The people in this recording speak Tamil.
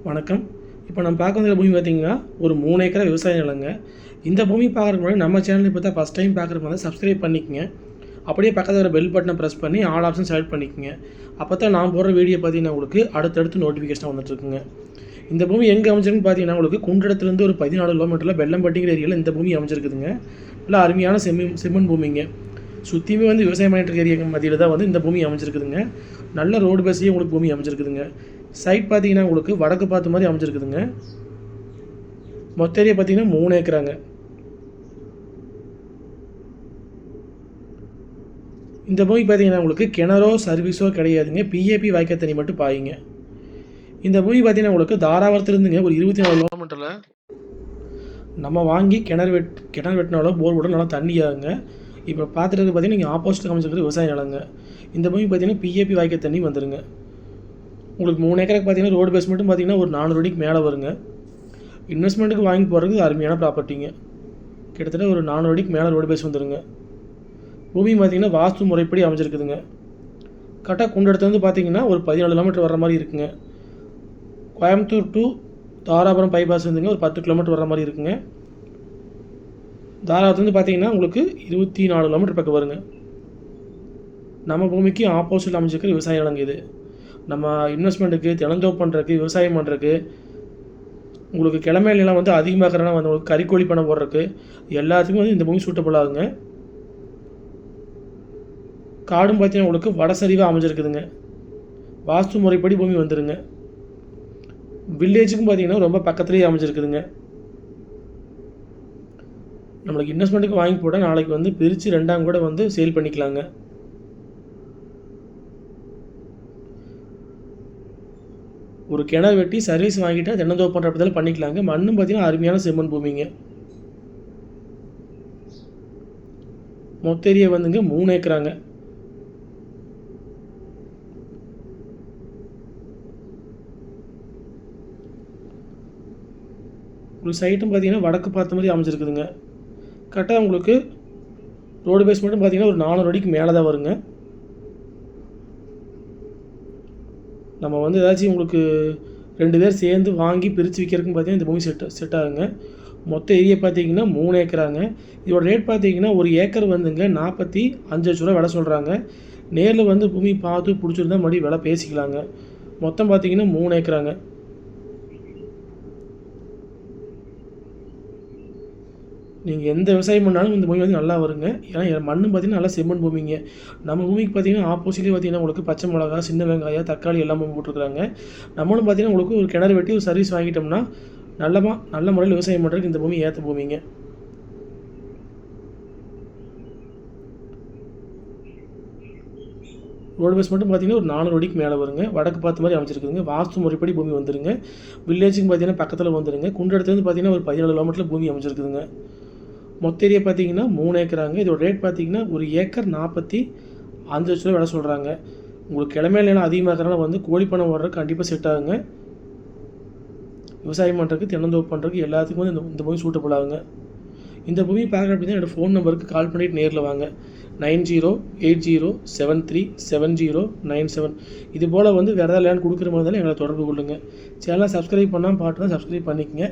வணக்கம். இப்போ நம்ம பார்க்க வந்த பூமி பார்த்தீங்கன்னா, ஒரு 3 ஏக்கரா விவசாய நிலங்க. இந்த பூமி பார்க்குறதுக்கு முன்னாடி நம்ம சேனல் இப்போ தான் ஃபஸ்ட் டைம் பார்க்குற மாதிரி சப்ஸ்கிரைப் பண்ணிக்கங்க. அப்படியே பக்கத்துல வர பெல் பட்டனை ப்ரெஸ் பண்ணி ஆல் ஆப்ஷன் செலக்ட் பண்ணிக்கங்க. அப்போ தான் நான் போடுற வீடியோ பார்த்தீங்கன்னா உங்களுக்கு அடுத்தடுத்து நோட்டிஃபிகேஷன் வந்துட்டுருக்குங்க. இந்த பூமி எங்கே அமைஞ்சிருக்குன்னு பார்த்தீங்கன்னா, உங்களுக்கு குன்றத்துலேருந்து ஒரு 14 கிலோமீட்டரில் பெல்லம்பட்டிங்கிற ஏரியாவில் இந்த பூமி அமைஞ்சிருக்குதுங்க. நல்லா அருமையான செம்மண் பூமிங்க. சுற்றியுமே வந்து விவசாயம் பண்ணிட்டு இருக்க ஏரியா மத்தியில் தான் வந்து இந்த பூமி அமைஞ்சிருக்குதுங்க. நல்ல ரோடு பேஸையும் உங்களுக்கு பூமி அமைஞ்சிருக்குதுங்க. சைட் பார்த்தீங்கன்னா உங்களுக்கு வடக்கு பார்த்த மாதிரி அமைஞ்சிருக்குதுங்க. மொத்த ஏரியா பார்த்தீங்கன்னா 3 ஏக்கராங்க. இந்த பூமி பார்த்தீங்கன்னா உங்களுக்கு கிணறோ சர்வீஸோ கிடையாதுங்க. பிஏபி வாய்க்கால் தண்ணி மட்டும் பாயுங்க. இந்த பூமி பார்த்தீங்கன்னா உங்களுக்கு தாராபுரத்துலேருந்துங்க ஒரு 24 கிலோமீட்டரில் நம்ம வாங்கி கிணறு வெட்டினாலோ போர் விட நல்லா தண்ணி ஆகுங்க. இப்போ பார்த்துட்டு பார்த்தீங்கன்னா நீங்கள் ஆப்போசிட் அமைச்சிருக்கிறது விவசாய நிலங்க. இந்த பூமி பார்த்தீங்கன்னா பிஏபி வாய்க்கால் தண்ணி வந்துடுங்க. உங்களுக்கு 3 ஏக்கருக்கு பார்த்தீங்கன்னா ரோடு பேஸ் மட்டும் பார்த்தீங்கன்னா ஒரு 400 அடிக்கு மேலே வருங்க. இன்வெஸ்ட்மெண்ட்டுக்கு வாங்கி போகிறதுக்கு அருமையான ப்ராப்பர்ட்டிங்க. கிட்டத்தட்ட ஒரு 400 அடிக்கு மேலே ரோடு பேஸ் வந்துடுங்க. பூமி பார்த்தீங்கன்னா வாஸ்து முறைப்படி அமைஞ்சிருக்குதுங்க. கரெக்டாக குண்டடத்துலேருந்து பார்த்தீங்கன்னா ஒரு 14 கிலோமீட்டர் வர மாதிரி இருக்குங்க. கோயம்புத்தூர் டு தாராபுரம் பைபாஸ் வந்துங்க ஒரு 10 கிலோமீட்டர் வர மாதிரி இருக்குங்க. தாராபுரத்துலேருந்து பார்த்தீங்கன்னா உங்களுக்கு 24 கிலோமீட்டர் பக்கம் வருங்க. நம்ம பூமிக்கு ஆப்போசிட் அமைஞ்சிருக்கிற விவசாய நிலங்க இது. நம்ம இன்வெஸ்ட்மெண்ட்டுக்கு தினந்தோப்பு பண்ணுறதுக்கு விவசாயம் பண்ணுறதுக்கு உங்களுக்கு கிழமை நிலம் வந்து அதிகமாகறனா வந்து உங்களுக்கு கறிக்கோழி பண்ண போடுறதுக்கு எல்லாத்துக்கும் வந்து இந்த பூமி சூட்டபுள் ஆகுங்க. காடும் பார்த்தீங்கன்னா உங்களுக்கு வடசரிவாக அமைஞ்சிருக்குதுங்க. வாஸ்து முறைப்படி பூமி வந்துடுங்க. வில்லேஜுக்கும் பார்த்தீங்கன்னா ரொம்ப பக்கத்துலேயே அமைஞ்சிருக்குதுங்க. நம்மளுக்கு இன்வெஸ்ட்மெண்ட்டுக்கு வாங்கி போட்டால் நாளைக்கு வந்து பிரித்து 2ஆம் கூட வந்து சேல் பண்ணிக்கலாங்க. ஒரு கிணறு வெட்டி சர்வீஸ் வாங்கிட்டா தென்னந்தோப்பு பண்ணுற பற்றி பண்ணிக்கலாங்க. மண்ணும் பார்த்தீங்கன்னா அருமையான செம்மண் பூமிங்க. மொத்த ஏரியா வந்துங்க 3 ஏக்கராங்க. உங்களுக்கு சைட்டும் பார்த்தீங்கன்னா வடக்கு பார்த்த மாதிரி அமைஞ்சிருக்குதுங்க. கரெக்டாக உங்களுக்கு ரோடு பேஸ் மட்டும் பார்த்தீங்கன்னா ஒரு 400 அடிக்கு மேலே தான் வருங்க. நம்ம வந்து ஏதாச்சும் உங்களுக்கு 2 பேர் சேர்ந்து வாங்கி பிரித்து விற்கிறதுக்குன்னு பார்த்தீங்கன்னா இந்த பூமி செட் ஆகுங்க. மொத்த ஏரியா பார்த்தீங்கன்னா 3 ஏக்கராங்க. இதோட ரேட் பார்த்தீங்கன்னா ஒரு ஏக்கர் வந்துங்க 45 லட்ச ரூபா விலை சொல்கிறாங்க. நேரில் வந்து பூமி பார்த்து பிடிச்சிருந்தா மறுபடியும் விலை பேசிக்கலாங்க. மொத்தம் பார்த்தீங்கன்னா 3 ஏக்கராங்க. நீங்கள் எந்த விவசாயம் பண்ணாலும் இந்த பூமி வந்து நல்லா வருங்க. ஏன்னா மண்ணும் பார்த்தீங்கன்னா நல்லா செம்மண் பூமிங்க. நம்ம பூமிக்கு பார்த்தீங்கன்னா ஆப்போசிட்லேயே பார்த்தீங்கன்னா உங்களுக்கு பச்சை மிளகா, சின்ன வெங்காயம், தக்காளி எல்லாமே போட்டுருக்குறாங்க. நம்மளும் பார்த்தீங்கன்னா உங்களுக்கு ஒரு கிணறு வெட்டி ஒரு சர்வீஸ் வாங்கிட்டோம்னா நல்ல முறையில் விவசாயம் பண்ணுறதுக்கு இந்த பூமி ஏற்ற பூமிங்க. ரோடு பேஸ் மட்டும் பார்த்தீங்கன்னா ஒரு 400 அடிக்கு மேலே வருங்க. வடக்கு பார்த்த மாதிரி அமைச்சிருக்குதுங்க. வாஸ்து முறைப்படி பூமி வந்துடுங்க. வில்லேஜுக்கு பார்த்தீங்கன்னா பக்கத்தில் வந்துடுங்க. குண்டடத்துலேருந்து பார்த்தீங்கன்னா ஒரு 14 கிலோமீட்டரில் பூமி அமைச்சிருக்குதுங்க. மொத்த ஏரியா பார்த்தீங்கன்னா 3 ஏக்கராங்க. இதோட ரேட் பார்த்தீங்கன்னா ஒரு ஏக்கர் 45 லட்ச ரூபா விலை சொல்கிறாங்க. உங்களுக்கு கிழமை நிலம் அதிகமாகறனால வந்து கோழி பண்ண ஓடுறதுக்கு கண்டிப்பாக செட் ஆகுங்க. விவசாயம் பண்ணுறதுக்கு தென்னந்தோப்பு பண்ணுறதுக்கு எல்லாத்துக்கும் வந்து இந்த பூமி சூட்டபுள் ஆகுங்க. இந்த பூமி பார்க்குற அப்படி தான் என்னோடய ஃபோன் நம்பருக்கு கால் பண்ணிவிட்டு நேரில் வாங்க. 9080707097. இது போல் வந்து வேறு ஏதாவது லேண்ட் கொடுக்குற மாதிரி இருந்தாலும் எங்களை தொடர்பு கொள்ளுங்கள். சேனலை சப்ஸ்கிரைப் பண்ணாமல் பார்த்துனா சப்ஸ்கிரைப் பண்ணிக்கங்க.